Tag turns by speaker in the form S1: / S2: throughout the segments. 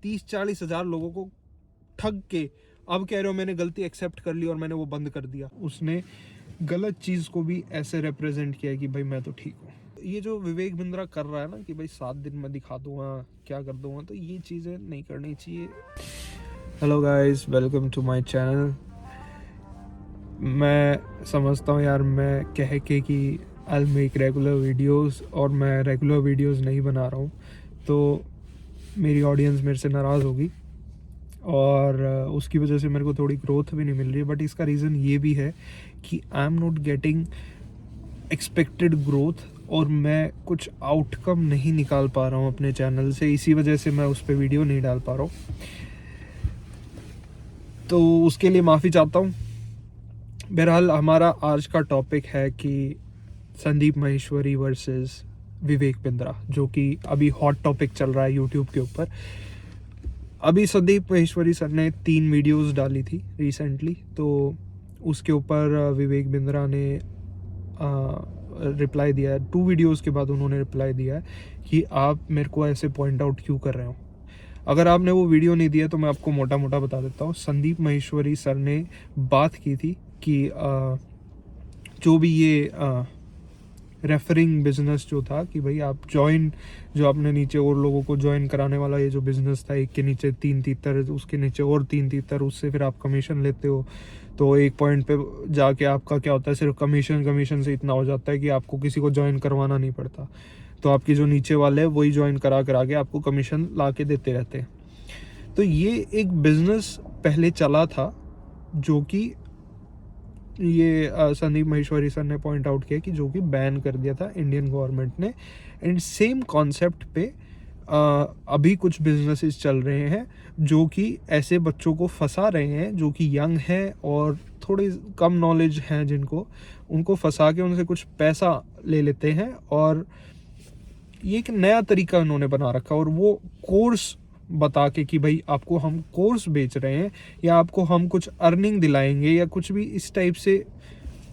S1: 30-40 हज़ार लोगों को ठग के अब कह रहे हो मैंने गलती एक्सेप्ट कर ली और मैंने वो बंद कर दिया। उसने गलत चीज़ को भी ऐसे रिप्रेजेंट किया कि भाई मैं तो ठीक हूँ। ये जो विवेक बिंद्रा कर रहा है ना कि भाई 7 दिन में दिखा दूंगा, क्या कर दूंगा, तो ये चीज़ें नहीं करनी चाहिए। Hello guys, welcome to my channel. मैं समझता हूँ यार, मैं कह के कि आई मेक रेगुलर वीडियोस और मैं रेगुलर वीडियोस नहीं बना रहा हूँ, तो मेरी ऑडियंस मेरे से नाराज़ होगी और उसकी वजह से मेरे को थोड़ी ग्रोथ भी नहीं मिल रही है। बट इसका रीज़न ये भी है कि I am not getting expected growth और मैं कुछ आउटकम नहीं निकाल पा रहा हूँ अपने चैनल से। इसी वजह से मैं उस पर वीडियो नहीं डाल पा रहा हूँ, तो उसके लिए माफ़ी चाहता हूँ। बहरहाल हमारा आज का टॉपिक है कि संदीप माहेश्वरी वर्सेस विवेक बिंद्रा, जो कि अभी हॉट टॉपिक चल रहा है यूट्यूब के ऊपर। अभी संदीप माहेश्वरी सर ने 3 वीडियोस डाली थी रिसेंटली, तो उसके ऊपर विवेक बिंद्रा ने रिप्लाई दिया है। 2 वीडियोस के बाद उन्होंने रिप्लाई दिया है कि आप मेरे को ऐसे पॉइंट आउट क्यों कर रहे हो। अगर आपने वो वीडियो नहीं दिया तो मैं आपको मोटा मोटा बता देता हूँ। संदीप माहेश्वरी सर ने बात की थी कि जो भी ये रेफरिंग बिजनेस जो था कि भाई आप ज्वाइन, जो आपने नीचे और लोगों को ज्वाइन कराने वाला ये जो बिजनेस था, एक के नीचे 3 तीतर, उसके नीचे और 3 तीतर, उससे फिर आप कमीशन लेते हो। तो एक पॉइंट पे जाके आपका क्या होता है, सिर्फ कमीशन से इतना हो जाता है कि आपको किसी को ज्वाइन करवाना नहीं पड़ता। तो आपके जो नीचे वाले हैं वही ज्वाइन करा के आपको कमीशन ला के देते रहते हैं। तो ये एक बिजनेस पहले चला था जो कि ये संदीप माहेश्वरी सर ने पॉइंट आउट किया कि जो कि बैन कर दिया था इंडियन गवर्नमेंट ने। एंड सेम कॉन्सेप्ट पे अभी कुछ बिजनेसेस चल रहे हैं जो कि ऐसे बच्चों को फंसा रहे हैं जो कि यंग हैं और थोड़ी कम नॉलेज हैं जिनको, उनको फंसा के उनसे कुछ पैसा ले लेते हैं। और ये एक नया तरीका उन्होंने बना रखा और वो कोर्स बता के कि भाई आपको हम कोर्स बेच रहे हैं या आपको हम कुछ अर्निंग दिलाएंगे या कुछ भी इस टाइप से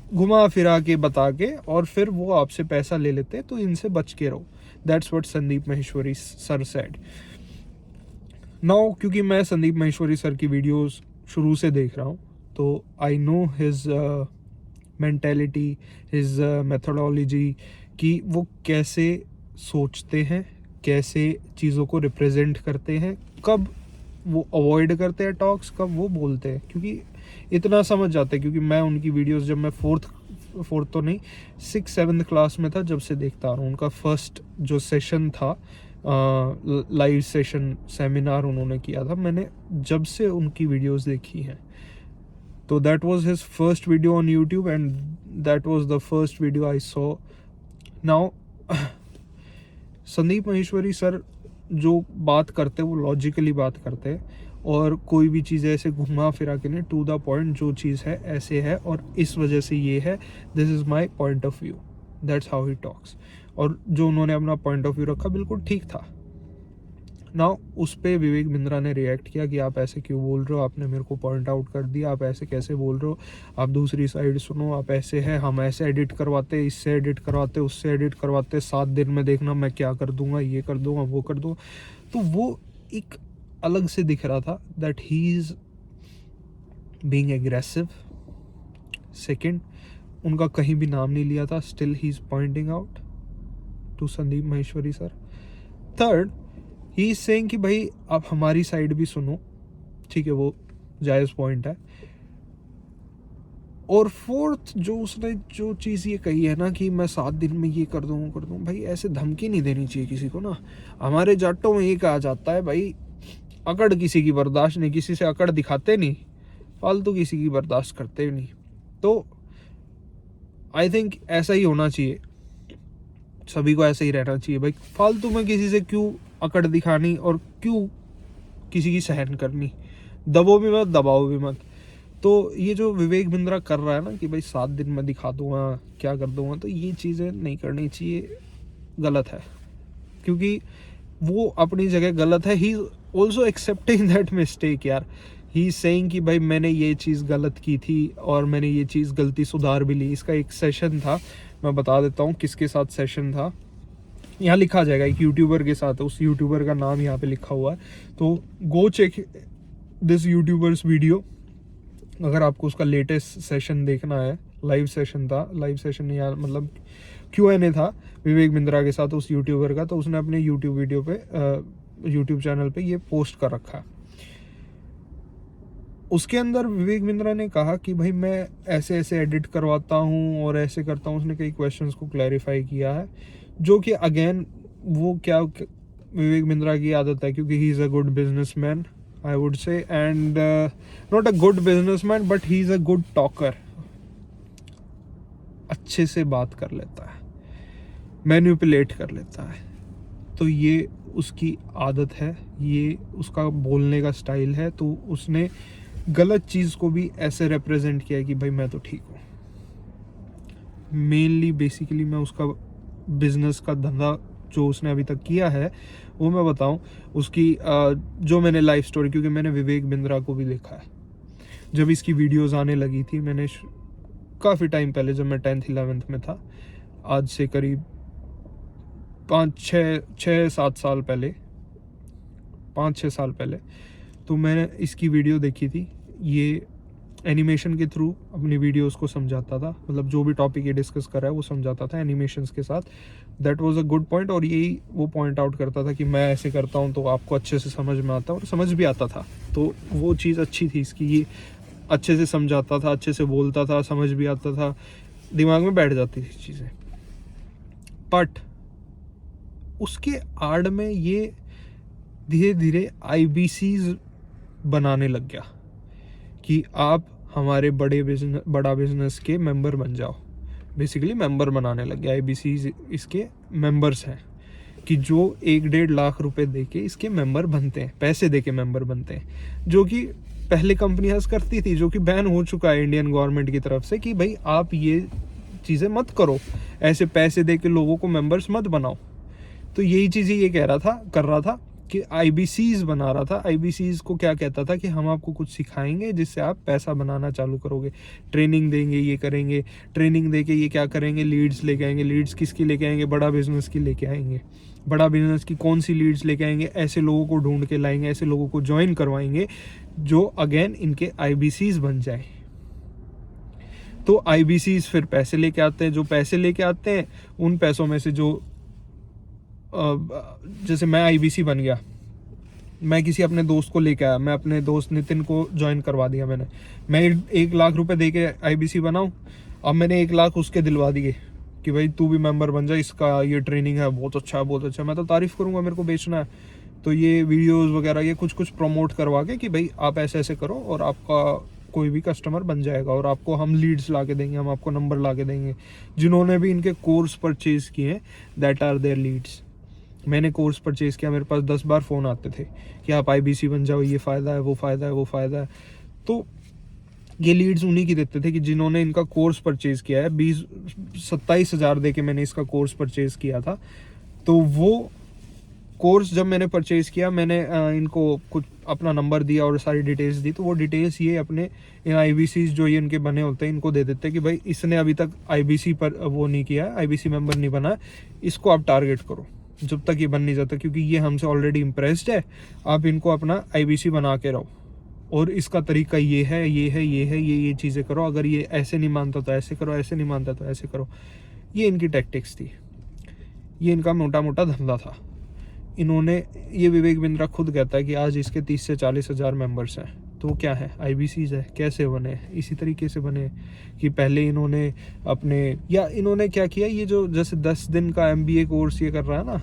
S1: घुमा फिरा के बता के, और फिर वो आपसे पैसा ले लेते हैं। तो इनसे बच के रहो। That's what Sandeep Maheshwari sir said. Now क्योंकि मैं संदीप माहेश्वरी सर की वीडियोस शुरू से देख रहा हूँ, तो I know his mentality, his methodology, कि वो कैसे सोचते हैं, कैसे चीज़ों को रिप्रेजेंट करते हैं, कब वो अवॉइड करते हैं टॉक्स, कब वो बोलते हैं। क्योंकि इतना समझ जाते हैं, क्योंकि मैं उनकी वीडियोस जब मैं फोर्थ तो नहीं 6-7 क्लास में था जब से देखता आ रहा हूँ। उनका फर्स्ट जो सेशन था, लाइव सेशन सेमिनार उन्होंने किया था, मैंने जब से उनकी वीडियोस देखी हैं। तो that was his first video on YouTube and that was the first video I saw. Now Sandeep Maheshwari sir जो बात करते हैं वो लॉजिकली बात करते हैं और कोई भी चीज़ ऐसे घुमा फिरा के नहीं, टू द पॉइंट, जो चीज़ है ऐसे है और इस वजह से ये है, this is my point of view, that's how he talks. और जो उन्होंने अपना पॉइंट ऑफ व्यू रखा बिल्कुल ठीक था। नाउ उस पर विवेक बिंद्रा ने रिएक्ट किया कि आप ऐसे क्यों बोल रहे हो, आपने मेरे को पॉइंट आउट कर दिया, आप ऐसे कैसे बोल रहे हो, आप दूसरी साइड सुनो, आप ऐसे हैं, हम ऐसे एडिट करवाते, इससे एडिट करवाते, उससे एडिट करवाते, 7 दिन में देखना मैं क्या कर दूंगा, ये कर दूंगा, वो कर दूंगा। तो वो एक अलग से दिख रहा था that he is being aggressive. Second, उनका कहीं भी नाम नहीं लिया था, still he is pointing out to Sandeep Maheshwari sir. Third, he is saying कि भाई आप हमारी साइड भी सुनो, ठीक है, वो जायज़ पॉइंट है। और फोर्थ, जो उसने जो चीज़ ये कही है ना कि मैं 7 दिन में ये कर दूँ, भाई ऐसे धमकी नहीं देनी चाहिए किसी को ना। हमारे जाटों में ये कहा जाता है भाई, अकड़ किसी की बर्दाश्त नहीं, किसी से अकड़ दिखाते नहीं, फालतू किसी की बर्दाश्त करते नहीं। तो आई थिंक ऐसा ही होना चाहिए, सभी को ऐसा ही रहना चाहिए भाई। फालतू में किसी से क्यों अकड़ दिखानी और क्यों किसी की सहन करनी, दबो भी मत, दबाओ भी मत। तो ये जो विवेक बिंद्रा कर रहा है ना कि भाई 7 दिन में दिखा दूंगा, क्या कर दूंगा, तो ये चीज़ें नहीं करनी चाहिए, गलत है। क्योंकि वो अपनी जगह गलत है, he also accepting that mistake यार। ही सेइंग कि भाई मैंने ये चीज़ गलत की थी और मैंने ये चीज़ गलती सुधार भी ली। इसका एक सेशन था, मैं बता देता हूँ किसके साथ सेशन था। यहाँ लिखा जाएगा एक यूट्यूबर के साथ, उस यूट्यूबर का नाम यहाँ पे लिखा हुआ है, तो go check this youtuber's video. अगर आपको उसका लेटेस्ट सेशन देखना है, लाइव सेशन था, लाइव सेशन या मतलब Q&A था विवेक बिंद्रा के साथ उस यूट्यूबर का, तो उसने अपने यूट्यूब वीडियो पे यूट्यूब चैनल पे ये पोस्ट कर रखा है। उसके अंदर विवेक बिंद्रा ने कहा कि भाई मैं ऐसे ऐसे एडिट करवाता हूँ और ऐसे करता हूँ। उसने कई क्वेश्चंस को क्लैरिफाई किया है, जो कि अगेन वो क्या विवेक बिंद्रा की आदत है, क्योंकि he is a good businessman I would say, and not a good businessman but he is a good talker. अच्छे से बात कर लेता है, मैनिपुलेट कर लेता है, तो ये उसकी आदत है, ये उसका बोलने का स्टाइल है। तो उसने गलत चीज़ को भी ऐसे रिप्रेजेंट किया कि भाई मैं तो ठीक हूँ। मेनली बेसिकली मैं उसका बिजनेस का धंधा जो उसने अभी तक किया है वो मैं बताऊं, उसकी जो मैंने लाइफ स्टोरी, क्योंकि मैंने विवेक बिंद्रा को भी देखा है जब इसकी वीडियोस आने लगी थी। मैंने काफ़ी टाइम पहले, जब मैं 10th 11th में था, आज से करीब 5-6-7 साल पहले, 5-6 साल पहले, तो मैंने इसकी वीडियो देखी थी। ये एनिमेशन के थ्रू अपनी वीडियोस को समझाता था, मतलब जो भी टॉपिक ये डिस्कस कर रहा है वो समझाता था एनिमेशंस के साथ। That was a good point, और यही वो पॉइंट आउट करता था कि मैं ऐसे करता हूँ तो आपको अच्छे से समझ में आता है, और समझ भी आता था। तो वो चीज़ अच्छी थी इसकी, ये अच्छे से समझाता था, अच्छे से बोलता था, समझ भी आता था, दिमाग में बैठ जाती थी चीज़ें। बट उसके आड़ में ये धीरे धीरे IBCs बनाने लग गया कि आप हमारे बड़ा बिजनेस के मेंबर बन जाओ। बेसिकली मेंबर बनाने लग गया। IBCs इसके मेंबर्स हैं कि जो 1-1.5 लाख रुपए दे के इसके मेंबर बनते हैं, पैसे दे के मेंबर बनते हैं, जो कि पहले कंपनियां करती थी, जो कि बैन हो चुका है इंडियन गवर्नमेंट की तरफ से कि भाई आप ये चीज़ें मत करो, ऐसे पैसे दे के लोगों को मेंबर्स मत बनाओ। तो यही चीज़ ये कर रहा था कि IBCs बना रहा था। IBCs को क्या कहता था कि हम आपको कुछ सिखाएंगे जिससे आप पैसा बनाना चालू करोगे, ट्रेनिंग देंगे, ये करेंगे, ट्रेनिंग देके ये क्या करेंगे, लीड्स लेके आएंगे। लीड्स किसकी लेके आएंगे? बड़ा बिजनेस की लेके आएंगे। बड़ा बिजनेस की कौन सी लीड्स लेके आएंगे? ऐसे लोगों को ढूंढ के लाएंगे, ऐसे लोगों को ज्वाइन करवाएंगे जो अगेन इनके IBCs बन जाए। तो IBCs फिर पैसे लेके आते हैं, जो पैसे लेके आते हैं उन पैसों में से जो जैसे मैं IBC बन गया, मैं किसी अपने दोस्त को लेके आया, मैं अपने दोस्त नितिन को ज्वाइन करवा दिया, मैं 1 लाख रुपए दे के IBC बनाऊँ। अब मैंने 1 लाख उसके दिलवा दिए कि भाई तू भी मेंबर बन जा, इसका ये ट्रेनिंग है, बहुत अच्छा है, बहुत अच्छा है। मैं तो तारीफ़ करूँगा, मेरे को बेचना है, तो ये वीडियोज़ वगैरह ये कुछ प्रमोट करवा के कि भाई आप ऐसे ऐसे करो और आपका कोई भी कस्टमर बन जाएगा, और आपको हम लीड्स ला के देंगे, हम आपको नंबर ला के देंगे। जिन्होंने भी इनके कोर्स परचेज़ किए हैं, दैट आर देयर लीड्स। मैंने कोर्स परचेज़ किया, मेरे पास 10 बार फ़ोन आते थे कि आप IBC बन जाओ, ये फ़ायदा है, वो फ़ायदा है, वो फ़ायदा है। तो ये लीड्स उन्हीं की देते थे कि जिन्होंने इनका कोर्स परचेज़ किया है। 27 हज़ार दे के मैंने इसका कोर्स परचेज़ किया था। तो वो कोर्स जब मैंने परचेज़ किया, मैंने इनको कुछ अपना नंबर दिया और सारी डिटेल्स दी। तो वो डिटेल्स ये अपने इन IBCs जो ये इनके बने होते हैं इनको दे देते हैं कि भाई इसने अभी तक IBC पर वो नहीं किया है, IBC मेंबर नहीं बना है, इसको आप टारगेट करो जब तक ये बन नहीं जाता, क्योंकि ये हमसे ऑलरेडी इम्प्रेस्ड है। आप इनको अपना IBC बना के रहो, और इसका तरीका ये है, ये है, ये है, ये चीज़ें करो। अगर ये ऐसे नहीं मानता तो ऐसे करो, ऐसे नहीं मानता तो ऐसे करो। ये इनकी टैक्टिक्स थी, ये इनका मोटा मोटा धंधा था। इन्होंने, ये विवेक बिंद्रा खुद कहता है कि आज इसके 30 से 40 हज़ार मेम्बर्स हैं। तो क्या है? IBCs है। कैसे बने? इसी तरीके से बने कि पहले इन्होंने अपने, या इन्होंने क्या किया, ये जो जैसे 10 दिन का MBA कोर्स ये कर रहा है ना,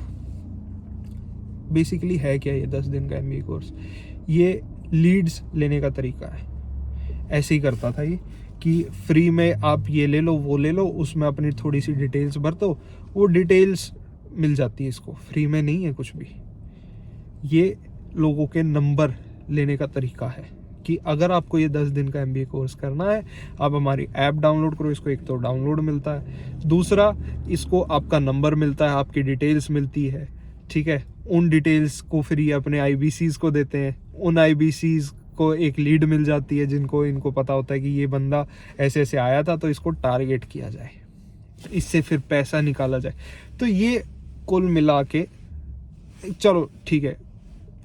S1: बेसिकली है क्या ये 10 दिन का MBA कोर्स? ये लीड्स लेने का तरीका है। ऐसे ही करता था ये कि फ्री में आप ये ले लो, वो ले लो, उसमें अपनी थोड़ी सी डिटेल्स भर दो, वो डिटेल्स मिल जाती है इसको, फ्री में नहीं है कुछ भी। ये लोगों के नंबर लेने का तरीका है कि अगर आपको ये 10 दिन का MBA कोर्स करना है, आप हमारी ऐप डाउनलोड करो। इसको एक तो डाउनलोड मिलता है, दूसरा इसको आपका नंबर मिलता है, आपकी डिटेल्स मिलती है, ठीक है। उन डिटेल्स को फिर ये अपने IBCs को देते हैं, उन IBCs को एक लीड मिल जाती है जिनको इनको पता होता है कि ये बंदा ऐसे ऐसे आया था, तो इसको टारगेट किया जाए, इससे फिर पैसा निकाला जाए। तो ये कुल मिला के चलो ठीक है,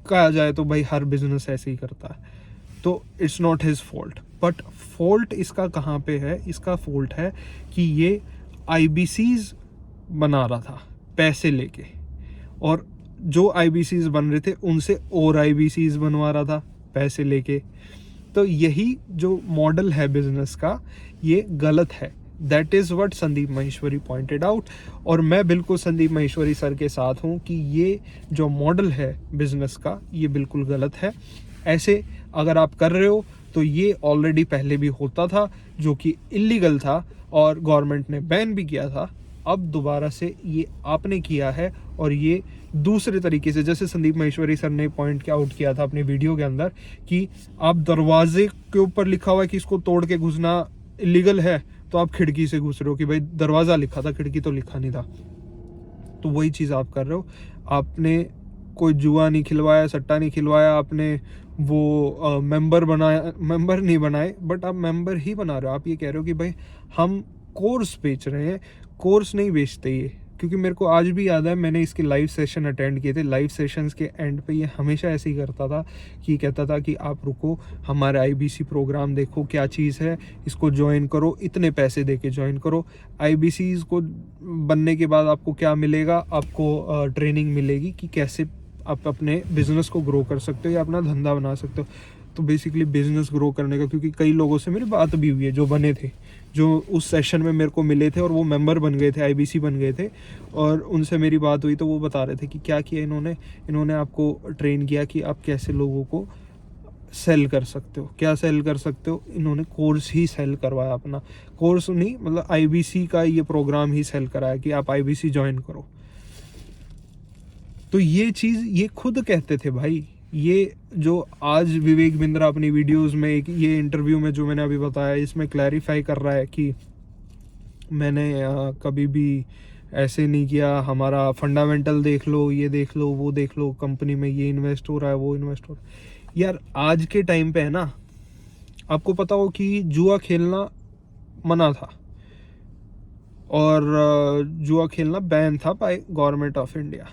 S1: कहा जाए तो भाई हर बिजनेस ऐसे ही करता है, तो it's not his fault. But fault इसका कहाँ पे है? इसका फॉल्ट है कि ये आईबीसीज बना रहा था पैसे लेके, और जो आईबीसीज बन रहे थे उनसे और आईबीसीज बनवा रहा था पैसे लेके। तो यही जो मॉडल है बिजनेस का, ये गलत है। That is what Sandeep Maheshwari pointed out. और मैं बिल्कुल संदीप माहेश्वरी सर के साथ हूँ कि ये जो मॉडल है बिजनेस का, ये बिल्कुल गलत है। ऐसे अगर आप कर रहे हो तो ये ऑलरेडी पहले भी होता था, जो कि इलीगल था और गवर्नमेंट ने बैन भी किया था। अब दोबारा से ये आपने किया है, और ये दूसरे तरीके से, जैसे संदीप माहेश्वरी सर ने पॉइंट आउट किया था अपने वीडियो के अंदर कि आप दरवाजे के ऊपर लिखा हुआ है कि इसको तोड़ के घुसना इलीगल है, तो आप खिड़की से घुस रहे हो कि भाई दरवाज़ा लिखा था, खिड़की तो लिखा नहीं था। तो वही चीज़ आप कर रहे हो। आपने कोई जुआ नहीं खिलवाया, सट्टा नहीं खिलवाया, आपने वो मेंबर बनाया, मेंबर नहीं बनाए, बट आप मेंबर ही बना रहे हो। आप ये कह रहे हो कि भाई हम कोर्स बेच रहे हैं, कोर्स नहीं बेचते ये। क्योंकि मेरे को आज भी याद है, मैंने इसके लाइव सेशन अटेंड किए थे। लाइव सेशंस के एंड पे ये हमेशा ऐसे ही करता था कि कहता था कि आप रुको, हमारे आईबीसी प्रोग्राम देखो क्या चीज़ है, इसको ज्वाइन करो, इतने पैसे दे के ज्वाइन करो। आईबीसीज को बनने के बाद आपको क्या मिलेगा? आपको ट्रेनिंग मिलेगी कि कैसे आप अपने बिजनेस को ग्रो कर सकते हो या अपना धंधा बना सकते हो। तो बेसिकली बिजनेस ग्रो करने का, क्योंकि कई लोगों से मेरी बात भी हुई है जो बने थे, जो उस सेशन में मेरे को मिले थे और वो मेंबर बन गए थे, आईबीसी बन गए थे, और उनसे मेरी बात हुई तो वो बता रहे थे कि क्या किया इन्होंने आपको ट्रेन किया कि आप कैसे लोगों को सेल कर सकते हो, क्या सेल कर सकते हो। इन्होंने कोर्स ही सेल करवाया, अपना कोर्स नहीं, मतलब आईबीसी का ये प्रोग्राम ही सेल कराया कि आप आईबीसी ज्वाइन करो। तो ये चीज़ ये खुद कहते थे भाई। ये जो आज विवेक बिंद्रा अपनी वीडियोस में, एक ये इंटरव्यू में जो मैंने अभी बताया, इसमें क्लैरिफाई कर रहा है कि मैंने कभी भी ऐसे नहीं किया, हमारा फंडामेंटल देख लो, ये देख लो, वो देख लो, कंपनी में ये इन्वेस्ट हो रहा है, वो इन्वेस्ट हो रहा है। यार आज के टाइम पे है ना, आपको पता हो कि जुआ खेलना मना था और जुआ खेलना बैन था by government of India,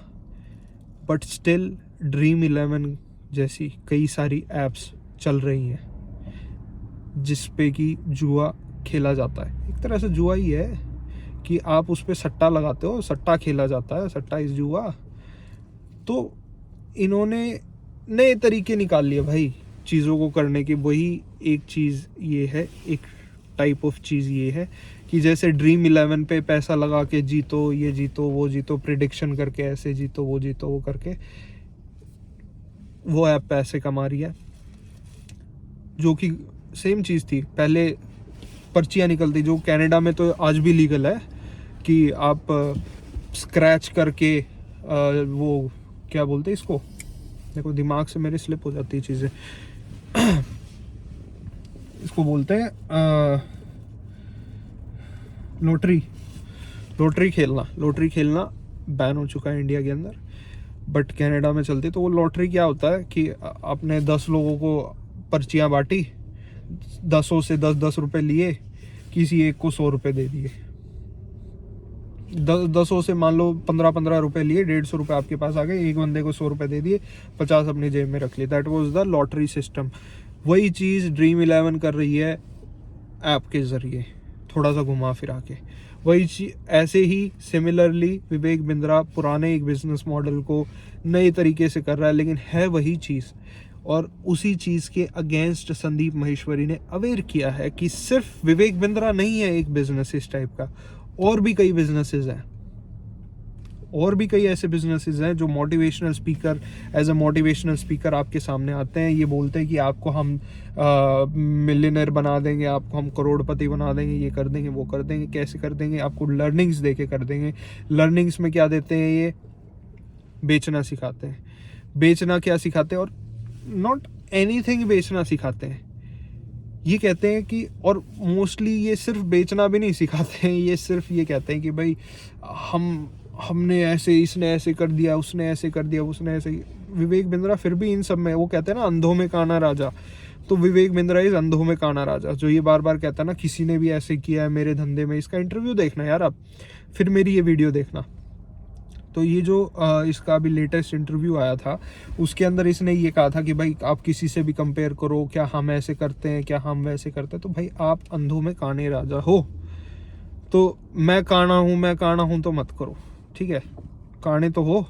S1: but still Dream11 जैसी कई सारी ऐप्स चल रही हैं जिस पे कि जुआ खेला जाता है। एक तरह से जुआ ही है कि आप उस पर सट्टा लगाते हो, सट्टा खेला जाता है, सट्टा इस जुआ। तो इन्होंने नए तरीके निकाल लिए भाई चीज़ों को करने के। वही एक चीज़ ये है, एक टाइप ऑफ चीज़ ये है कि जैसे Dream11 पे पैसा लगा के जीतो, ये जीतो, वो जीतो, प्रिडिक्शन करके ऐसे जीतो, वो जीतो, वो करके वो ऐप पैसे कमा रही है। जो कि सेम चीज़ थी, पहले पर्चियाँ निकलती, जो कनाडा में तो आज भी लीगल है कि आप स्क्रैच करके वो क्या बोलते हैं इसको, देखो दिमाग से मेरे स्लिप हो जाती है चीज़ें इसको बोलते हैं लॉटरी खेलना बैन हो चुका है इंडिया के अंदर, बट कनाडा में चलती। तो वो लॉटरी क्या होता है कि आपने 10 लोगों को पर्चियाँ बांटी, 10 से 10 रुपए लिए, किसी एक को 100 रुपये दे दिए। 10 से मान लो 15 रुपए लिए, 150 रुपये आपके पास आ गए, एक बंदे को 100 रुपये दे दिए, 50 अपनी जेब में रख लिए। That was the lottery system. वही चीज़ Dream11 कर रही है ऐप के ज़रिए, थोड़ा सा घुमा फिरा के। वही चीज़ ऐसे ही सिमिलरली विवेक बिंद्रा पुराने एक बिजनेस मॉडल को नए तरीके से कर रहा है, लेकिन है वही चीज़। और उसी चीज़ के अगेंस्ट संदीप माहेश्वरी ने अवेयर किया है कि सिर्फ विवेक बिंद्रा नहीं है एक बिजनेस इस टाइप का, और भी कई बिजनेसेस हैं, और भी कई ऐसे बिजनेसेस हैं जो motivational speaker, as a motivational speaker आपके सामने आते हैं। ये बोलते हैं कि आपको हम मिलियनर बना देंगे, आपको हम करोड़पति बना देंगे, ये कर देंगे, वो कर देंगे। कैसे कर देंगे? आपको लर्निंग्स दे के कर देंगे। लर्निंग्स में क्या देते हैं? ये बेचना सिखाते हैं। बेचना क्या सिखाते हैं? और नॉट एनीथिंग बेचना सिखाते हैं। ये कहते हैं कि, और मोस्टली ये सिर्फ बेचना भी नहीं सिखाते हैं, ये सिर्फ ये कहते हैं कि भाई हमने ऐसे, इसने ऐसे कर दिया, उसने ऐसे कर दिया, उसने ऐसे। विवेक बिंद्रा फिर भी इन सब में, वो कहते हैं ना अंधों में काना राजा, तो विवेक बिंद्रा इज अंधों में काना राजा, जो ये बार बार कहता है ना किसी ने भी ऐसे किया है मेरे धंधे में। इसका इंटरव्यू देखना यार आप, फिर मेरी ये वीडियो देखना, तो ये जो इसका अभी लेटेस्ट इंटरव्यू आया था उसके अंदर इसने ये कहा था कि भाई आप किसी से भी कंपेयर करो, क्या हम ऐसे करते हैं, क्या हम वैसे करते हैं। तो भाई आप अंधों में काने राजा हो, तो मैं काना हूँ तो मत करो, ठीक है। काने तो हो,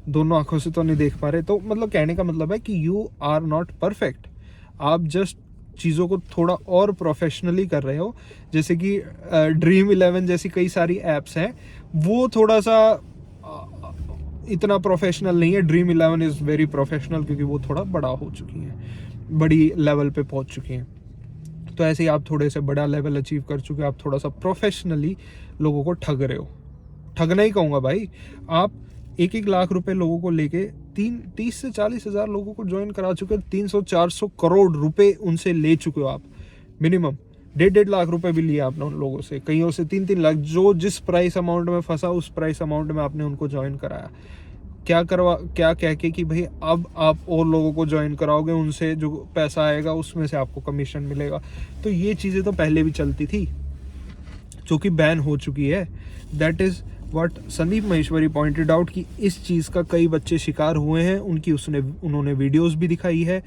S1: दोनों आंखों से तो नहीं देख पा रहे। तो मतलब कहने का मतलब है कि यू आर नॉट परफेक्ट, आप जस्ट चीज़ों को थोड़ा और प्रोफेशनली कर रहे हो। जैसे कि Dream11 जैसी कई सारी ऐप्स हैं, वो थोड़ा सा इतना प्रोफेशनल नहीं है। Dream11 इज़ वेरी प्रोफेशनल क्योंकि वो थोड़ा बड़ा हो चुकी हैं, बड़ी लेवल पे पहुंच चुकी हैं। तो ऐसे ही आप थोड़े से बड़ा लेवल अचीव कर चुके, आप थोड़ा सा प्रोफेशनली लोगों को ठग रहे हो। ठगना ही कहूँगा भाई, आप 1-1 लाख रुपए लोगों को लेके 30 से 40 हज़ार लोगों को ज्वाइन करा चुके हो। 300-400 करोड़ रुपए उनसे ले चुके हो आप मिनिमम। 1.5 लाख रुपए भी लिए आपने उन लोगों से, कईयों से 3-3 लाख। जो जिस प्राइस अमाउंट में फंसा उस प्राइस अमाउंट में आपने उनको ज्वाइन कराया। क्या कह के कि भाई अब आप और लोगों को ज्वाइन कराओगे, उनसे जो पैसा आएगा उसमें से आपको कमीशन मिलेगा। तो ये चीज़ें तो पहले भी चलती थी, जो कि बैन हो चुकी है। That is what Sandeep Maheshwari pointed out कि इस चीज़ का कई बच्चे शिकार हुए हैं, उन्होंने वीडियोस भी दिखाई है।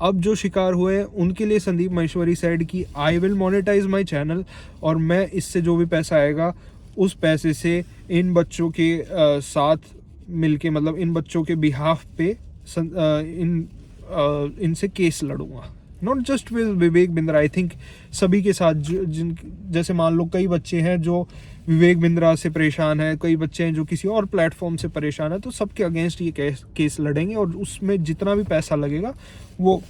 S1: अब जो शिकार हुए हैं उनके लिए संदीप माहेश्वरी सेड कि I will monetize my channel, और मैं इससे जो भी पैसा आएगा उस पैसे से इन बच्चों के साथ मिलके, मतलब इन बच्चों के बिहाफ पे इनसे केस लड़ूंगा। Not just with Vivek Bindra, I think सभी के साथ जिन, जैसे मान लो कई बच्चे हैं जो विवेक बिंद्रा से परेशान है, कई बच्चे हैं जो किसी और प्लेटफॉर्म से परेशान है, तो सबके अगेंस्ट ये केस लड़ेंगे। और उसमें जितना भी पैसा लगेगा वो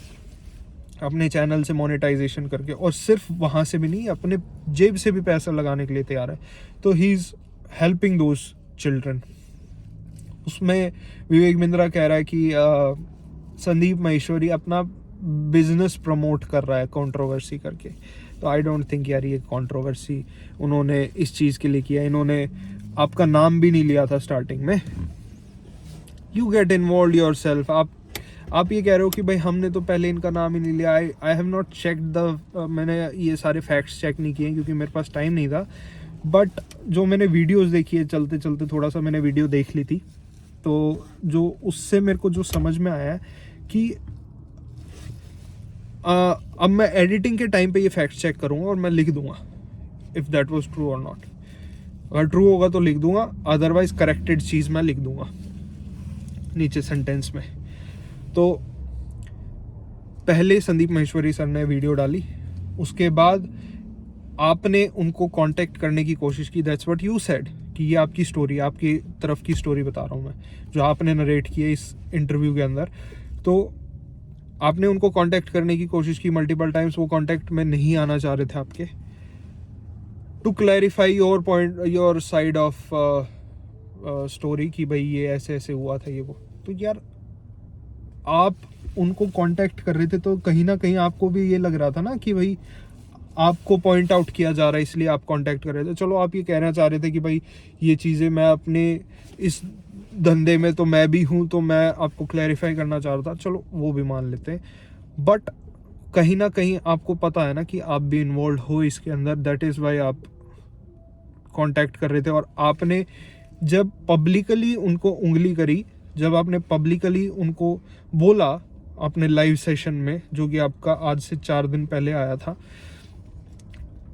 S1: अपने चैनल से मोनेटाइजेशन करके, और सिर्फ वहाँ से भी नहीं, अपने जेब से भी पैसा लगाने के लिए तैयार है। तो he is helping those children. उसमें विवेक बिंद्रा कह रहा है कि संदीप माहेश्वरी अपना बिजनेस प्रमोट कर रहा है कंट्रोवर्सी करके। तो आई डोंट थिंक यार ये कंट्रोवर्सी उन्होंने इस चीज़ के लिए किया। इन्होंने आपका नाम भी नहीं लिया था स्टार्टिंग में। You get involve your self. आप ये कह रहे हो कि भाई हमने तो पहले इनका नाम ही नहीं लिया। आई हैव नॉट चेक मैंने ये सारे फैक्ट्स चेक नहीं किए क्योंकि मेरे पास टाइम नहीं था। बट जो मैंने वीडियोज़ देखी है, चलते चलते थोड़ा सा मैंने वीडियो देख ली थी, तो जो उससे मेरे को जो समझ में आया है कि अब मैं एडिटिंग के टाइम पे ये फैक्ट चेक करूंगा और मैं लिख दूंगा इफ़ दैट वाज ट्रू और नॉट। अगर ट्रू होगा तो लिख दूंगा, अदरवाइज करेक्टेड चीज़ मैं लिख दूंगा नीचे सेंटेंस में। तो पहले संदीप माहेश्वरी सर ने वीडियो डाली, उसके बाद आपने उनको कांटेक्ट करने की कोशिश की। दैट्स व्हाट यू सेड कि ये आपकी स्टोरी, आपकी तरफ की स्टोरी बता रहा हूँ मैं, जो आपने नरेट की है इस इंटरव्यू के अंदर। तो आपने उनको कांटेक्ट करने की कोशिश की मल्टीपल टाइम्स, वो कांटेक्ट में नहीं आना चाह रहे थे आपके, to clarify your point, your side of story कि भाई ये ऐसे ऐसे हुआ था ये वो। तो यार आप उनको कांटेक्ट कर रहे थे तो कहीं ना कहीं आपको भी ये लग रहा था ना कि भाई आपको पॉइंट आउट किया जा रहा है इसलिए आप कांटेक्ट कर रहे थे। चलो आप ये कहना चाह रहे थे कि भाई ये चीज़ें मैं अपने इस धंधे में तो मैं भी हूँ, तो मैं आपको क्लैरिफाई करना चाह रहा था, चलो वो भी मान लेते हैं। बट कहीं ना कहीं आपको पता है ना कि आप भी इन्वॉल्व हो इसके अंदर, दैट इज़ वाई आप कांटेक्ट कर रहे थे। और आपने जब पब्लिकली उनको उंगली करी, जब आपने पब्लिकली उनको बोला अपने लाइव सेशन में, जो कि आपका आज से 4 दिन पहले आया था,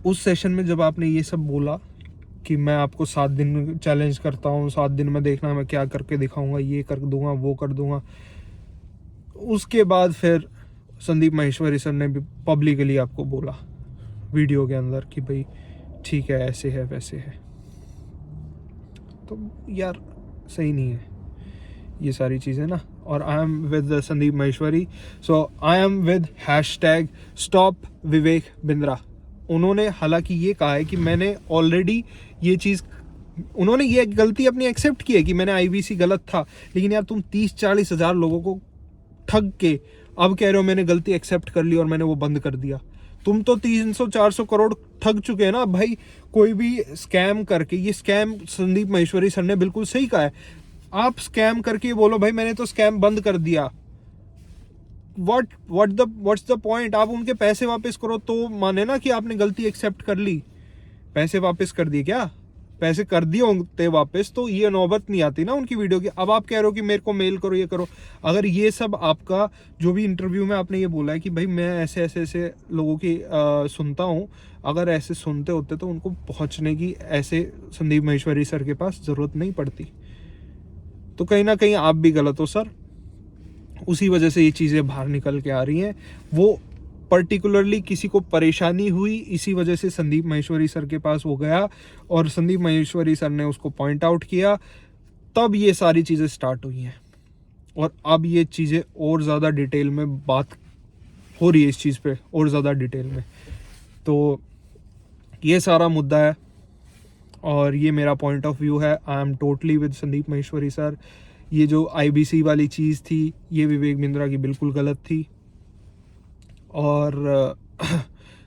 S1: उस सेशन में जब आपने ये सब बोला कि मैं आपको 7 दिन चैलेंज करता हूँ, 7 दिन में देखना मैं क्या करके दिखाऊंगा, ये कर दूंगा वो कर दूंगा, उसके बाद फिर संदीप माहेश्वरी सर ने भी पब्लिकली आपको बोला वीडियो के अंदर कि भाई ठीक है ऐसे है वैसे है। तो यार सही नहीं है ये सारी चीज़ें ना। और I am with Sandeep Maheshwari, so I am with #stop Vivek Bindra. उन्होंने हालांकि ये कहा है कि मैंने ऑलरेडी ये चीज़, उन्होंने ये गलती अपनी एक्सेप्ट की है कि मैंने IBC गलत था, लेकिन यार तुम 30-40 हज़ार लोगों को ठग के अब कह रहे हो मैंने गलती एक्सेप्ट कर ली और मैंने वो बंद कर दिया। तुम तो 300-400 करोड़ ठग चुके हैं ना भाई। कोई भी स्कैम करके, ये स्कैम संदीप माहेश्वरी सर ने बिल्कुल सही कहा है, आप स्कैम करके बोलो भाई मैंने तो स्कैम बंद कर दिया, व्हाट्स द पॉइंट। आप उनके पैसे वापस करो तो माने ना कि आपने गलती एक्सेप्ट कर ली। पैसे वापस कर दिए क्या? पैसे कर दिए होते वापस तो ये नौबत नहीं आती ना उनकी वीडियो की। अब आप कह रहे हो कि मेरे को मेल करो, ये करो। अगर ये सब आपका जो भी इंटरव्यू में आपने ये बोला है कि भाई मैं ऐसे ऐसे ऐसे लोगों की सुनता हूँ, अगर ऐसे सुनते होते तो उनको पहुँचने की ऐसे संदीप माहेश्वरी सर के पास ज़रूरत नहीं पड़ती। तो कहीं ना कहीं आप भी गलत हो सर, उसी वजह से ये चीज़ें बाहर निकल के आ रही हैं। वो पर्टिकुलरली किसी को परेशानी हुई, इसी वजह से संदीप माहेश्वरी सर के पास वो गया और संदीप माहेश्वरी सर ने उसको पॉइंट आउट किया, तब ये सारी चीज़ें स्टार्ट हुई हैं। और अब ये चीज़ें और ज़्यादा डिटेल में बात हो रही है इस चीज़ पे, और ज़्यादा डिटेल में। तो ये सारा मुद्दा है और ये मेरा पॉइंट ऑफ व्यू है। I am totally with Sandeep Maheshwari sir. ये जो IBC वाली चीज़ थी, ये विवेक बिंद्रा की बिल्कुल गलत थी, और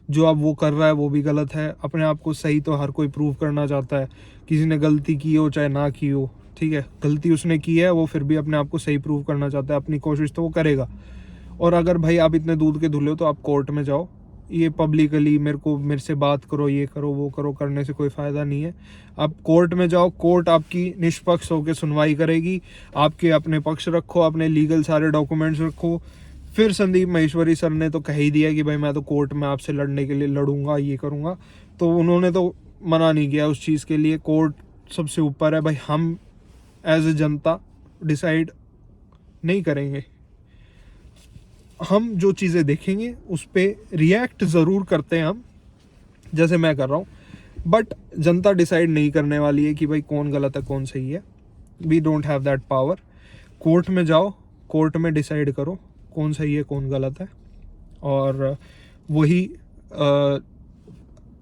S1: जो अब वो कर रहा है वो भी गलत है। अपने आप को सही तो हर कोई प्रूव करना चाहता है, किसी ने गलती की हो चाहे ना की हो, ठीक है, गलती उसने की है, वो फिर भी अपने आप को सही प्रूव करना चाहता है, अपनी कोशिश तो वो करेगा। और अगर भाई आप इतने दूध के धुले हो तो आप कोर्ट में जाओ। ये पब्लिकली मेरे से बात करो, ये करो वो करो करने से कोई फ़ायदा नहीं है। आप कोर्ट में जाओ, कोर्ट आपकी निष्पक्ष होकर सुनवाई करेगी, आपके अपने पक्ष रखो, अपने लीगल सारे डॉक्यूमेंट्स रखो। फिर संदीप माहेश्वरी सर ने तो कह ही दिया कि भाई मैं तो कोर्ट में आपसे लड़ने के लिए लड़ूंगा, ये करूंगा, तो उन्होंने तो मना नहीं किया उस चीज़ के लिए। कोर्ट सबसे ऊपर है भाई, हम एज ए जनता डिसाइड नहीं करेंगे। हम जो चीज़ें देखेंगे उस पर रिएक्ट ज़रूर करते हैं हम, जैसे मैं कर रहा हूँ, बट जनता डिसाइड नहीं करने वाली है कि भाई कौन गलत है कौन सही है। We don't have that power. Court में जाओ, कोर्ट में डिसाइड करो कौन सही है कौन गलत है, और वही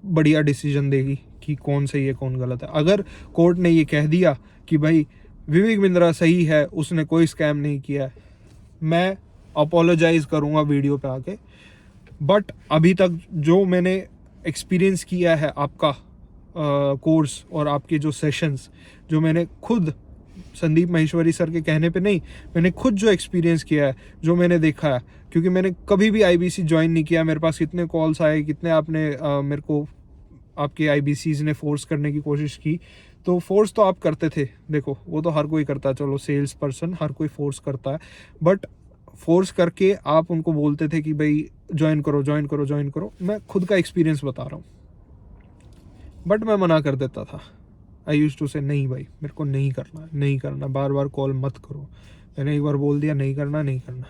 S1: बढ़िया डिसीजन देगी कि कौन सही है कौन गलत है। अगर कोर्ट ने ये कह दिया कि भाई विवेक बिंद्रा सही है, उसने कोई स्कैम नहीं किया है, मैं अपोलोजाइज करूँगा वीडियो पे आके। बट अभी तक जो मैंने एक्सपीरियंस किया है आपका कोर्स और आपके जो सेशंस, जो मैंने खुद संदीप माहेश्वरी सर के कहने पे नहीं, मैंने खुद जो एक्सपीरियंस किया है, जो मैंने देखा है, क्योंकि मैंने कभी भी IBC ज्वाइन नहीं किया। मेरे पास कितने कॉल्स आए, कितने आपने मेरे को आपके IBCs ने फोर्स करने की कोशिश की, तो फोर्स तो आप करते थे, देखो वो तो हर कोई करता है, चलो सेल्स पर्सन हर कोई फोर्स करता है, बट फोर्स करके आप उनको बोलते थे कि भाई ज्वाइन करो ज्वाइन करो ज्वाइन करो। मैं खुद का एक्सपीरियंस बता रहा हूँ, बट मैं मना कर देता था। आई यूज्ड टू से नहीं भाई मेरे को नहीं करना, नहीं करना, बार बार कॉल मत करो। मैंने एक बार बोल दिया नहीं करना नहीं करना।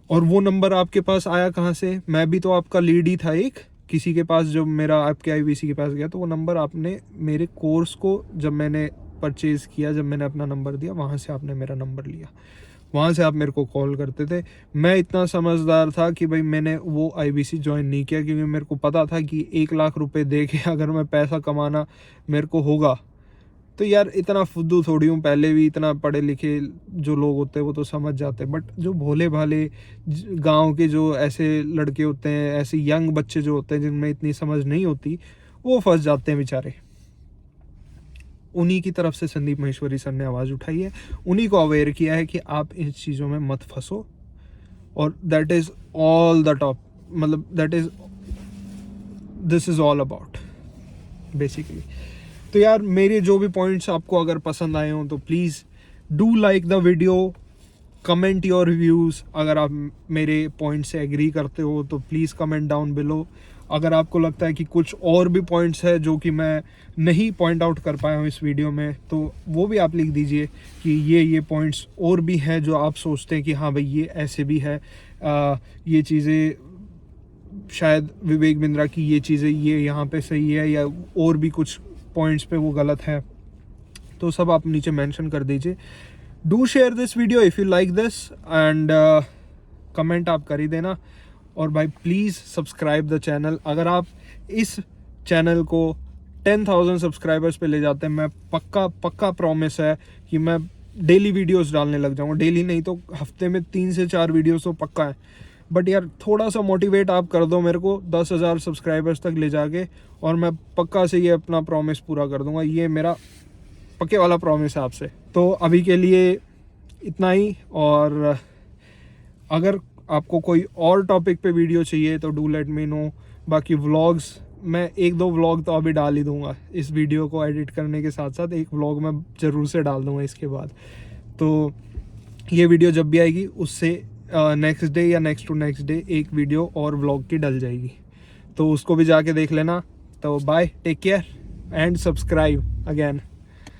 S1: और वो नंबर आपके पास आया कहाँ से? मैं भी तो आपका लीड ही था एक किसी के पास, जब मेरा आपके IBC के पास गया तो वो नंबर आपने मेरे कोर्स को जब मैंने परचेज़ किया, जब मैंने अपना नंबर दिया, वहाँ से आपने मेरा नंबर लिया, वहाँ से आप मेरे को कॉल करते थे। मैं इतना समझदार था कि भाई मैंने वो IBC ज्वाइन नहीं किया, क्योंकि मेरे को पता था कि 1 लाख रुपए दे के अगर मैं पैसा कमाना मेरे को होगा तो यार इतना फुद्दू थोड़ी हूँ। पहले भी इतना पढ़े लिखे जो लोग होते हैं वो तो समझ जाते हैं, बट जो भोले भाले गांव के जो ऐसे लड़के होते हैं, ऐसे यंग बच्चे जो होते हैं जिनमें इतनी समझ नहीं होती, वो फंस जाते हैं बेचारे। उन्हीं की तरफ से संदीप माहेश्वरी सर ने आवाज़ उठाई है, उन्हीं को अवेयर किया है कि आप इन चीज़ों में मत फंसो। और that is all the top, मतलब this is all about basically. तो यार मेरे जो भी पॉइंट्स आपको अगर पसंद आए हों तो please do like the video, comment your reviews. अगर आप मेरे पॉइंट से एग्री करते हो तो प्लीज़ कमेंट डाउन बिलो। अगर आपको लगता है कि कुछ और भी पॉइंट्स है जो कि मैं नहीं पॉइंट आउट कर पाया हूँ इस वीडियो में, तो वो भी आप लिख दीजिए कि ये पॉइंट्स और भी हैं जो आप सोचते हैं कि हाँ भाई ये ऐसे भी है, ये चीज़ें शायद विवेक बिंद्रा की ये चीज़ें ये यहाँ पे सही है, या और भी कुछ पॉइंट्स पे वो गलत है, तो सब आप नीचे मेंशन कर दीजिए। Do share this video if you like this, and comment आप कर ही देना। और भाई प्लीज़ सब्सक्राइब द चैनल। अगर आप इस चैनल को 10,000 सब्सक्राइबर्स पे ले जाते हैं, मैं पक्का प्रॉमिस है कि मैं डेली वीडियोस डालने लग जाऊँगा। डेली नहीं तो हफ्ते में 3 से 4 वीडियोस तो पक्का है। बट यार थोड़ा सा मोटिवेट आप कर दो मेरे को 10,000 सब्सक्राइबर्स तक ले जाके, और मैं पक्का से ये अपना प्रॉमिस पूरा कर दूंगा। ये मेरा पक्के वाला प्रॉमिस है आपसे। तो अभी के लिए इतना ही, और अगर आपको कोई और टॉपिक पे वीडियो चाहिए तो डू लेट मी नो। बाकी व्लॉग्स मैं 1-2 व्लॉग तो अभी डाल ही दूंगा, इस वीडियो को एडिट करने के साथ साथ एक व्लॉग मैं ज़रूर से डाल दूंगा इसके बाद। तो ये वीडियो जब भी आएगी उससे नेक्स्ट डे या नेक्स्ट टू नेक्स्ट डे एक वीडियो और व्लॉग की डल जाएगी, तो उसको भी जाके देख लेना। तो bye, take care and subscribe again.